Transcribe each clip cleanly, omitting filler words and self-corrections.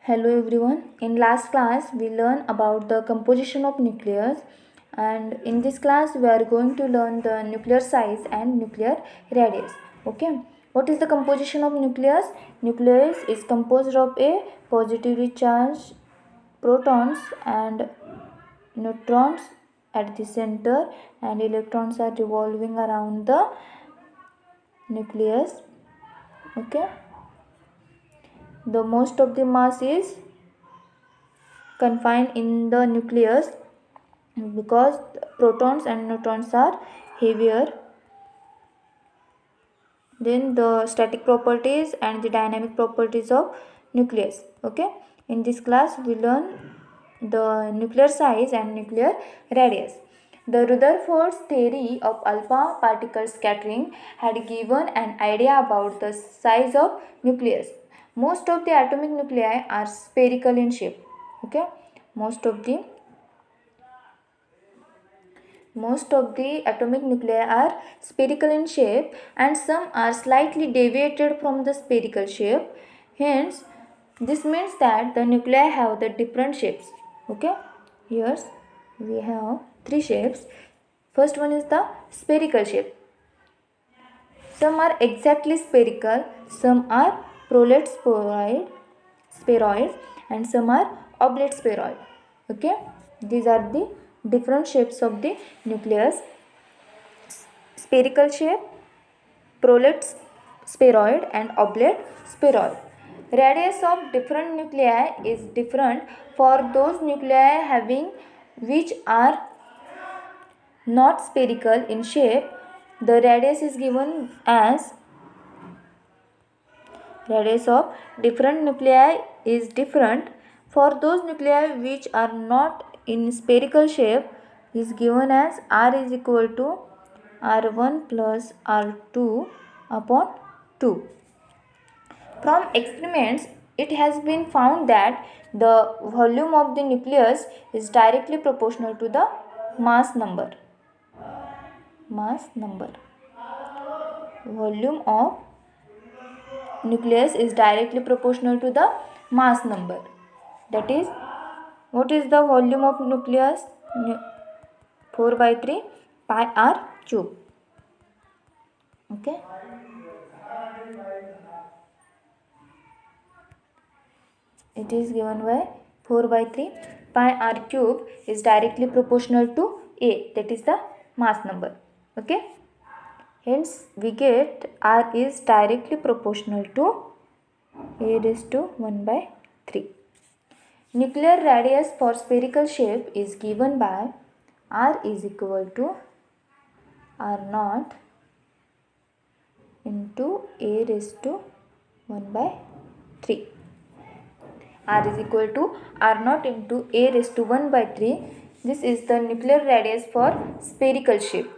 Hello everyone. In last class we learned about the composition of nucleus, and in this class we are going to learn the nuclear size and nuclear radius. Okay. What is the composition of nucleus? Nucleus is composed of a positively charged protons and neutrons at the center, and electrons are revolving around the nucleus. Okay. The most of the mass is confined in the nucleus because protons and neutrons are heavier than the static properties and the dynamic properties of nucleus. Okay, in this class we learn the nuclear size and nuclear radius. The Rutherford's theory of alpha particle scattering had given an idea about the size of nucleus. Most of the atomic nuclei are spherical in shape. Okay, most of the atomic nuclei are spherical in shape, and some are slightly deviated from the spherical shape. Hence, this means that the nuclei have the different shapes. Okay, here we have three shapes. First one is the spherical shape. Some are exactly spherical, some are prolate spheroid, and some are oblate spheroid. Okay, these are the different shapes of the nucleus: spherical shape, prolate spheroid, and oblate spheroid. Radius of different nuclei is different for those nuclei having which are not spherical in shape. The radius is given as radius of different nuclei is different for those nuclei which are not in spherical shape is given as r is equal to r1 plus r2 upon 2. From experiments, it has been found that the volume of the nucleus is directly proportional to the mass number. Volume of nucleus is directly proportional to the mass number. That is, what is the volume of nucleus? 4 by 3 pi r cube. Okay. It is given by 4 by 3 pi r cube is directly proportional to A, that is the mass number. Okay. Hence, we get R is directly proportional to A raised to 1 by 3. Nuclear radius for spherical shape is given by R is equal to R naught into A raised to 1 by 3. R is equal to R naught into A raised to 1 by 3. This is the nuclear radius for spherical shape,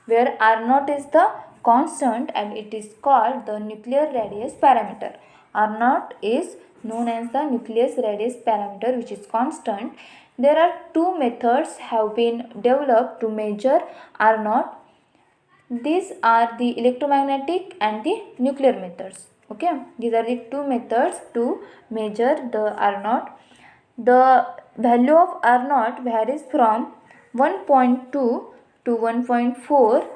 where R naught is the constant and it is called the nuclear radius parameter. R naught is known as the nucleus radius parameter, which is constant. There are two methods have been developed to measure R naught. These are the electromagnetic and the nuclear methods. Okay, these are the two methods to measure the R naught. The value of R naught varies from 1.2 to 1.4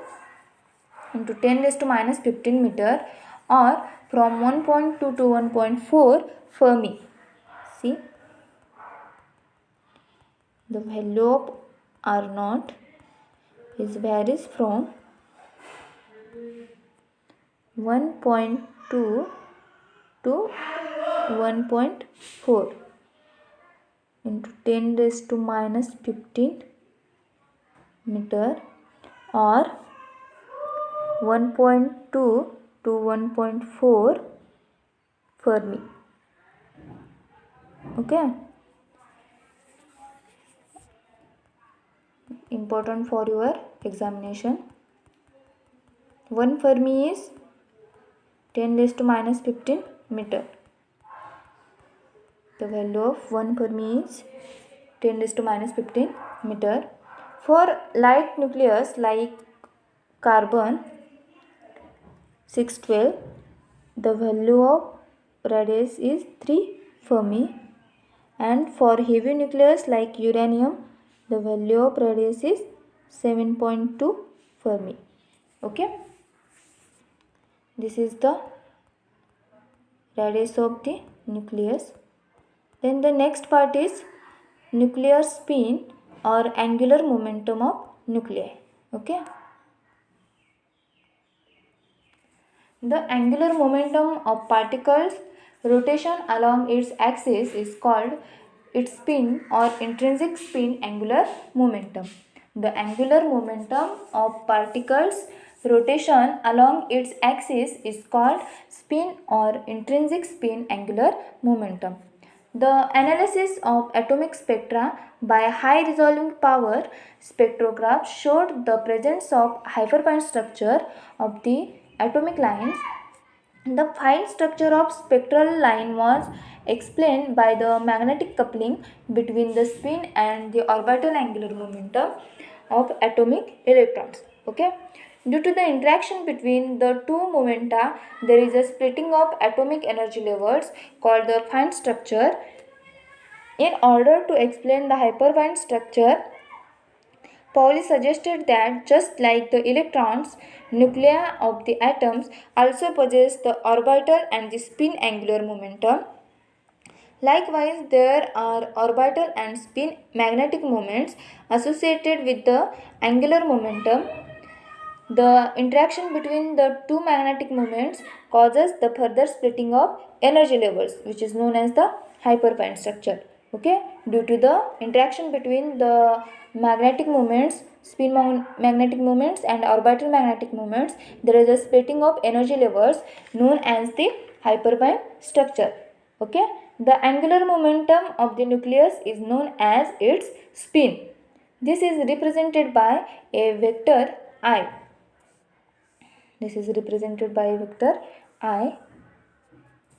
into 10 raised to minus 15 meter, or from 1.2 to 1.4 Fermi. See, the value of R naught is varies from 1.2 to 1.4 into 10 raised to minus 15 meter, or 1.2 to 1.4 Fermi. Okay. Important for your examination. 1 Fermi is 10 raised to minus 15 meter. The value of 1 Fermi is 10 raised to minus 15 meter. For light nucleus like carbon 612, the value of radius is 3 Fermi. and for heavy nucleus like uranium the value of radius is 7.2 Fermi. Okay, this is the radius of the nucleus. Then the next part is nuclear spin or angular momentum of nuclei. Okay, the angular momentum of particles rotation along its axis is called its spin or intrinsic spin angular momentum. The angular momentum of particles rotation along its axis is called spin or intrinsic spin angular momentum. The analysis of atomic spectra by high resolving power spectrographs showed the presence of hyperfine structure of the atomic lines. The fine structure of spectral line was explained by the magnetic coupling between the spin and the orbital angular momentum of atomic electrons. Okay. Due to the interaction between the two momenta, there is a splitting of atomic energy levels called the fine structure. In order to explain the hyperfine structure, Pauli suggested that just like the electrons, nuclei of the atoms also possess the orbital and the spin angular momentum. Likewise, there are orbital and spin magnetic moments associated with the angular momentum. The interaction between the two magnetic moments causes the further splitting of energy levels, which is known as the hyperfine structure. Okay, due to the interaction between the magnetic moments, spin magnetic moments and orbital magnetic moments, there is a splitting of energy levels known as the hyperfine structure. Okay, the angular momentum of the nucleus is known as its spin. This is represented by a vector I. This is represented by vector I,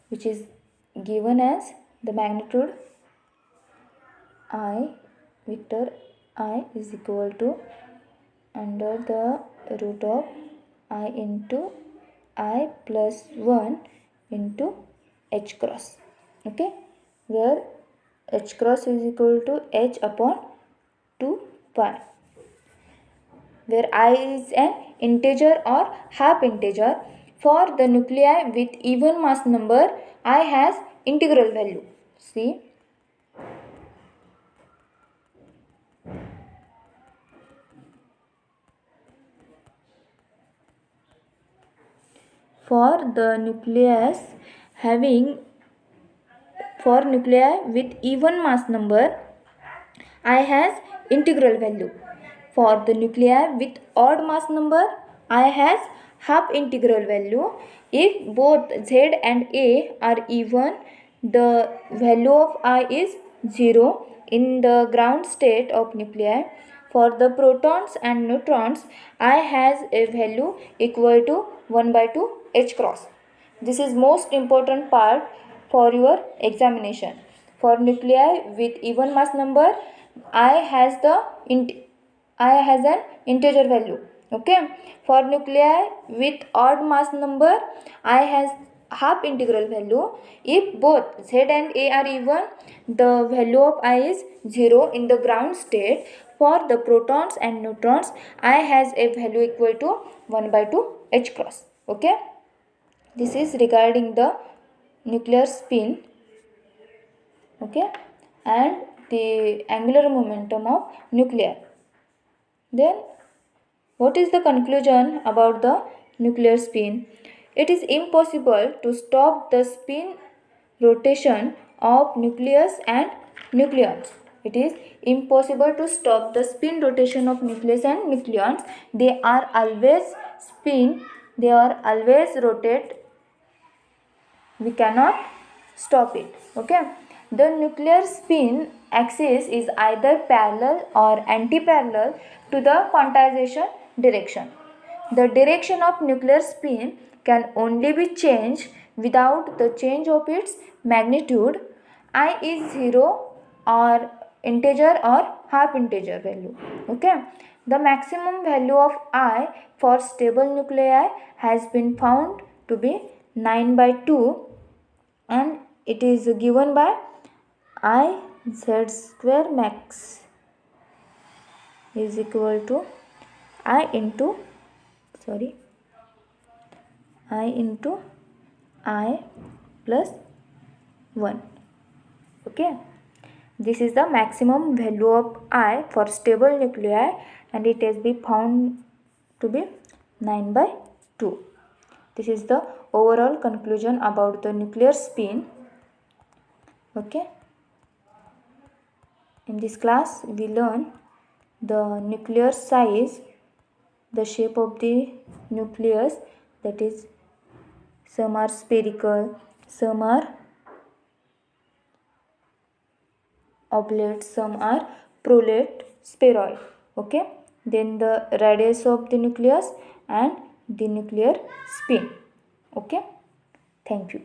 which is given as the magnitude I, vector I is equal to under the root of I into I plus 1 into H cross. Okay, where H cross is equal to H upon 2 pi, where I is an integer or half integer. For the nuclei with even mass number, I has integral value. See, for the nucleus for nuclei with even mass number, I has integral value. For the nuclei with odd mass number, I has half integral value. If both Z and A are even, the value of I is 0 in the ground state of nuclei. For the protons and neutrons, I has a value equal to 1 by 2 H cross. This is most important part for your examination. For nuclei with even mass number, I has an integer value. Okay. For nuclei with odd mass number, I has half integral value. If both Z and A are even, the value of I is 0 in the ground state. For the protons and neutrons, I has a value equal to 1 by 2 H cross. Okay. This is regarding the nuclear spin. Okay, and the angular momentum of nuclei. Then what is the conclusion about the nuclear spin? It is impossible to stop the spin rotation of nucleus and nucleons. It is impossible to stop the spin rotation of nucleus and nucleons. They are always spin, they are always rotate. We cannot stop it. Okay, the nuclear spin axis is either parallel or anti-parallel to the quantization direction. The direction of nuclear spin can only be changed without the change of its magnitude. I is 0 or integer or half integer value. Okay, the maximum value of I for stable nuclei has been found to be 9 by 2, and it is given by I Z square max is equal to I into I plus 1. Okay, this is the maximum value of I for stable nuclei, and it has been found to be 9/2. This is the overall conclusion about the nuclear spin. Okay, in this class we learn the nuclear size, the shape of the nucleus, that is, some are spherical, some are oblate, some are prolate, spheroid. Okay, then the radius of the nucleus and the nuclear spin. Okay, thank you.